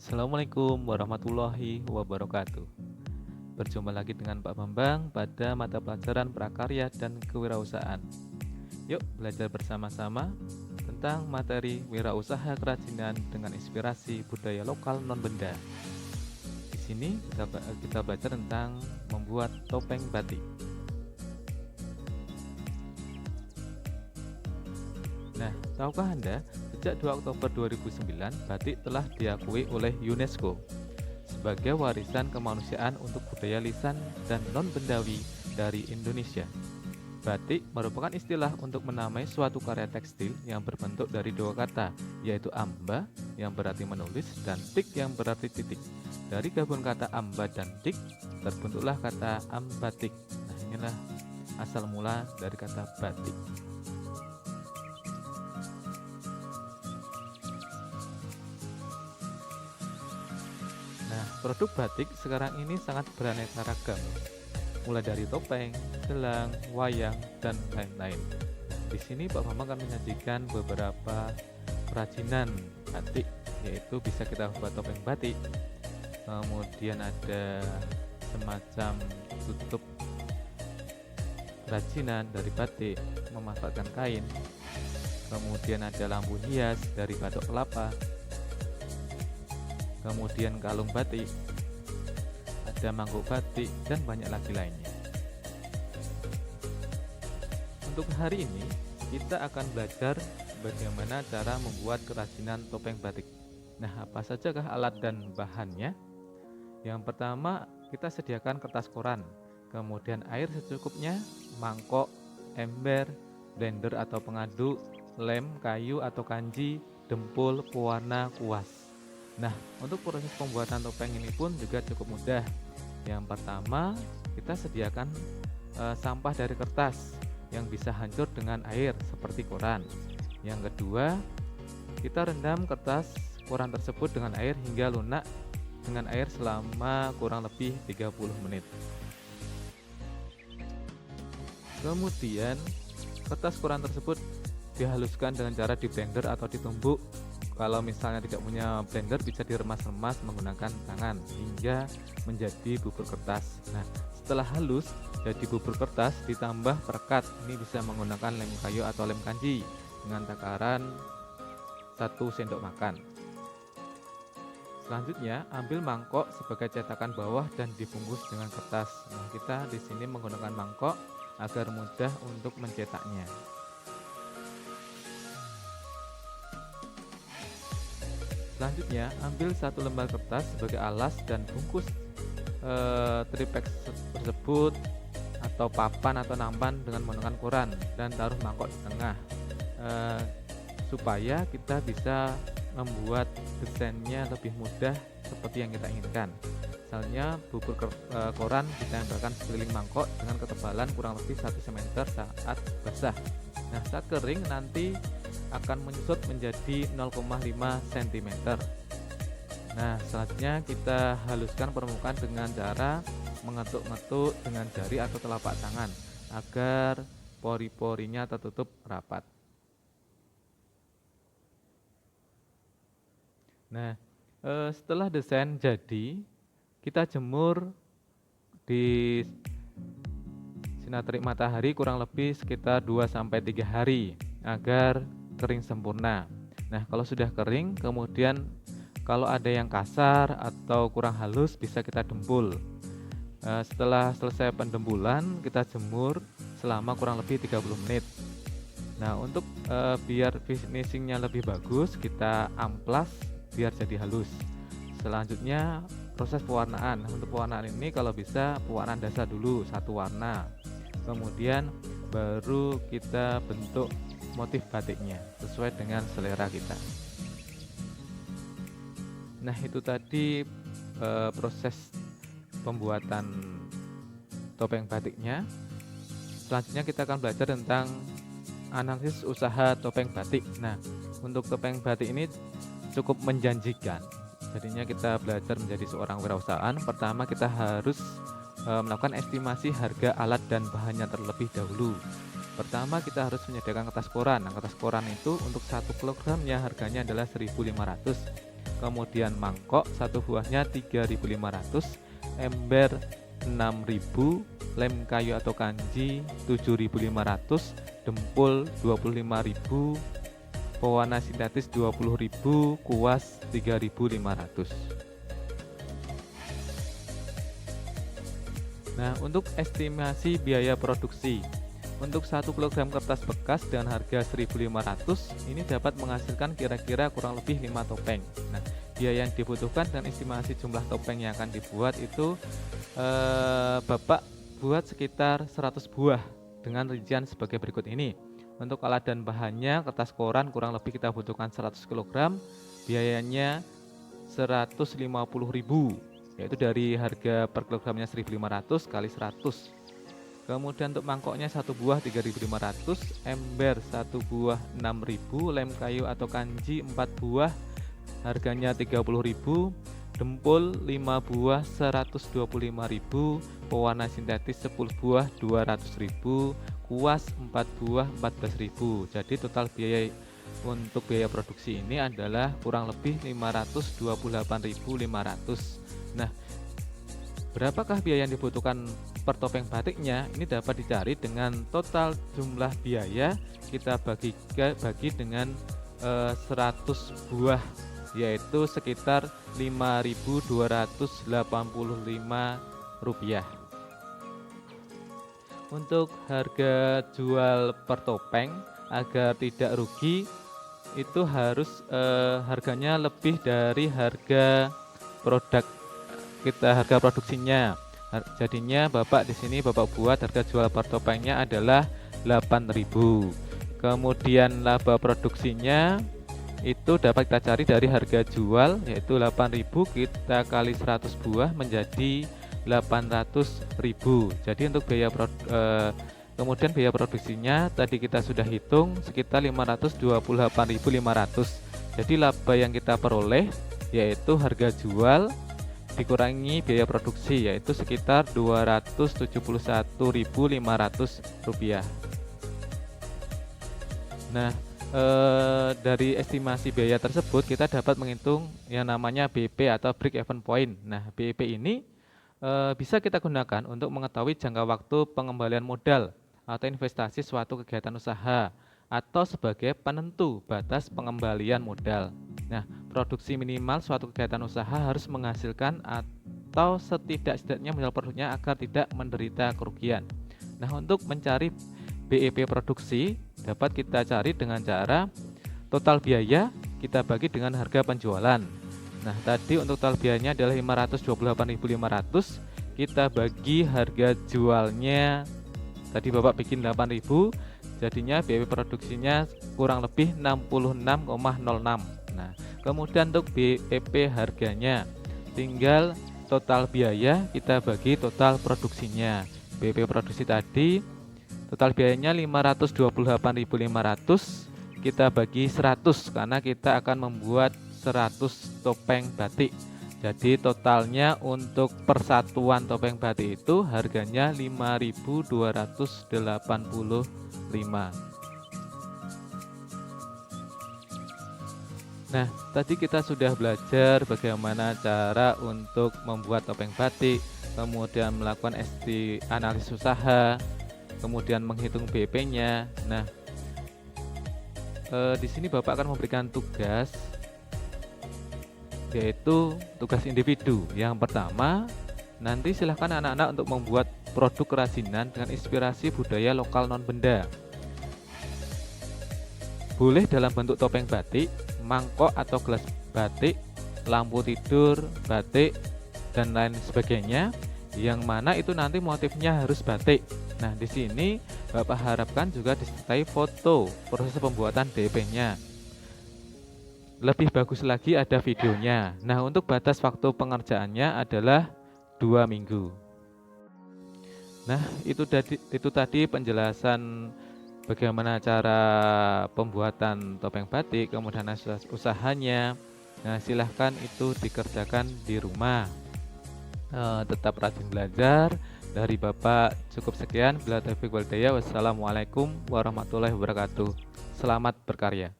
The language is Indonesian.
Assalamualaikum warahmatullahi wabarakatuh. Berjumpa lagi dengan Pak Bambang pada mata pelajaran prakarya dan kewirausahaan. Yuk belajar bersama-sama tentang materi wirausaha kerajinan dengan inspirasi budaya lokal non-benda. Di sini kita belajar tentang membuat topeng batik. Nah, tahukah Anda, sejak 2 Oktober 2009, batik telah diakui oleh UNESCO sebagai warisan kemanusiaan untuk budaya lisan dan non-bendawi dari Indonesia. Batik merupakan istilah untuk menamai suatu karya tekstil yang berbentuk dari dua kata, yaitu amba yang berarti menulis dan tik yang berarti titik. Dari gabungan kata amba dan tik, terbentuklah kata ambatik. Nah, inilah asal mula dari kata batik. Nah, produk batik sekarang ini sangat beraneka ragam, mulai dari topeng, gelang, wayang, dan lain-lain. Di sini Pak Bambang akan menyajikan beberapa kerajinan batik, yaitu bisa kita buat topeng batik, kemudian ada semacam tutup kerajinan dari batik memanfaatkan kain, kemudian ada lampu hias dari batok kelapa, kemudian kalung batik, ada mangkuk batik, dan banyak lagi lainnya. Untuk hari ini, kita akan belajar bagaimana cara membuat kerajinan topeng batik. Nah, apa sajakah alat dan bahannya? Yang pertama, kita sediakan kertas koran, kemudian air secukupnya, mangkok, ember, blender atau pengaduk, lem, kayu atau kanji, dempul, pewarna, kuas. Nah, untuk proses pembuatan topeng ini pun juga cukup mudah. Yang pertama, kita sediakan sampah dari kertas yang bisa hancur dengan air seperti koran. Yang kedua, kita rendam kertas koran tersebut dengan air hingga lunak dengan air selama kurang lebih 30 menit. Kemudian, kertas koran tersebut dihaluskan dengan cara di blender atau ditumbuk. Kalau misalnya tidak punya blender, bisa diremas-remas menggunakan tangan hingga menjadi bubur kertas. Nah, setelah halus jadi bubur kertas, ditambah perekat. Ini bisa menggunakan lem kayu atau lem kanji dengan takaran 1 sendok makan. Selanjutnya, ambil mangkok sebagai cetakan bawah dan dibungkus dengan kertas. Nah, kita di sini menggunakan mangkok agar mudah untuk mencetaknya. Selanjutnya, ambil 1 lembar kertas sebagai alas dan bungkus triplex tersebut atau papan atau nampan dengan menggunakan koran dan taruh mangkok di tengah, supaya kita bisa membuat desainnya lebih mudah seperti yang kita inginkan. Misalnya bubur koran ditempelkan sekeliling mangkok dengan ketebalan kurang lebih 1 cm saat basah. Nah, saat kering nanti akan menyusut menjadi 0,5 cm. Nah, selanjutnya kita haluskan permukaan dengan cara mengetuk-ngetuk dengan jari atau telapak tangan agar pori-porinya tertutup rapat. Nah, setelah desain jadi, kita jemur di sinar terik matahari kurang lebih sekitar 2-3 hari agar kering sempurna. Nah, kalau sudah kering, kemudian kalau ada yang kasar atau kurang halus bisa kita dempul. Setelah selesai pendempulan, kita jemur selama kurang lebih 30 menit. Nah, untuk biar finishingnya lebih bagus, kita amplas biar jadi halus. Selanjutnya proses pewarnaan. Untuk pewarnaan ini kalau bisa pewarnaan dasar dulu, 1 warna. Kemudian baru kita bentuk motif batiknya sesuai dengan selera kita. Nah, itu tadi proses pembuatan topeng batiknya. Selanjutnya kita akan belajar tentang analisis usaha topeng batik. Nah, untuk topeng batik ini cukup menjanjikan. Jadinya kita belajar menjadi seorang wirausahaan. Pertama, kita harus melakukan estimasi harga alat dan bahannya terlebih dahulu. Pertama, kita harus menyediakan kertas koran. Nah, kertas koran itu untuk 1 kilogramnya harganya adalah 1.500. kemudian mangkok satu buahnya 3.500, ember 6.000, lem kayu atau kanji 7.500, dempul 25.000, pewarna sintetis 20.000, kuas 3.500. Nah, untuk estimasi biaya produksi, untuk 1 kg kertas bekas dengan harga 1.500 ini dapat menghasilkan kira-kira kurang lebih 5 topeng. Nah, biaya yang dibutuhkan dan estimasi jumlah topeng yang akan dibuat itu Bapak buat sekitar 100 buah dengan rincian sebagai berikut ini. Untuk alat dan bahannya, kertas koran kurang lebih kita butuhkan 100 kg, biayanya 150.000, yaitu dari harga per kilogramnya 1.500 kali 100. Kemudian untuk mangkoknya 1 buah 3.500, ember 1 buah 6.000, lem kayu atau kanji 4 buah harganya 30.000, dempul 5 buah 125.000, pewarna sintetis 10 buah 200.000, kuas 4 buah 14.000. Jadi total biaya untuk biaya produksi ini adalah kurang lebih 528.500. Nah, berapakah biaya yang dibutuhkan per topeng batiknya? Ini dapat dicari dengan total jumlah biaya kita bagi dengan 100 buah, yaitu sekitar Rp5.285. Untuk harga jual per topeng agar tidak rugi itu harus harganya lebih dari harga produk kita, harga produksinya. Jadinya Bapak di sini Bapak buat harga jual per topengnya adalah 8.000. Kemudian laba produksinya itu dapat kita cari dari harga jual, yaitu 8.000 kita kali 100 buah menjadi 800.000. Jadi untuk biaya kemudian biaya produksinya tadi kita sudah hitung sekitar 528.500. Jadi laba yang kita peroleh yaitu harga jual dikurangi biaya produksi, yaitu sekitar Rp271.500. Nah, dari estimasi biaya tersebut kita dapat menghitung yang namanya BP atau break even point. Nah, BP ini bisa kita gunakan untuk mengetahui jangka waktu pengembalian modal atau investasi suatu kegiatan usaha, atau sebagai penentu batas pengembalian modal. Nah, produksi minimal suatu kegiatan usaha harus menghasilkan atau setidak-tidaknya menjual produknya agar tidak menderita kerugian. Nah, untuk mencari BEP produksi dapat kita cari dengan cara total biaya kita bagi dengan harga penjualan. Nah, tadi untuk total biayanya adalah 528.500, kita bagi harga jualnya tadi Bapak bikin 8.000, jadinya BEP produksinya kurang lebih 66,06. Nah, kemudian untuk BEP harganya tinggal total biaya kita bagi total produksinya. BEP produksi tadi total biayanya 528.500, kita bagi 100 karena kita akan membuat 100 topeng batik. Jadi totalnya untuk persatuan topeng batik itu harganya 5.285. Nah, tadi kita sudah belajar bagaimana cara untuk membuat topeng batik, kemudian melakukan analisis usaha, kemudian menghitung BP-nya. Nah, di sini Bapak akan memberikan tugas, yaitu tugas individu. Yang pertama, nanti silahkan anak-anak untuk membuat produk kerajinan dengan inspirasi budaya lokal non-benda. Boleh dalam bentuk topeng batik, mangkok atau gelas batik, lampu tidur batik, dan lain sebagainya, yang mana itu nanti motifnya harus batik. Nah, di sini Bapak harapkan juga disertai foto proses pembuatan DP-nya. Lebih bagus lagi ada videonya. Nah, untuk batas waktu pengerjaannya adalah 2 minggu. Nah, itu tadi penjelasan bagaimana cara pembuatan topeng batik, kemudian usahanya. Nah, silahkan itu dikerjakan di rumah. Tetap rajin belajar. Dari Bapak cukup sekian. Bila taufiq wal hidayah. Wassalamualaikum warahmatullahi wabarakatuh. Selamat berkarya.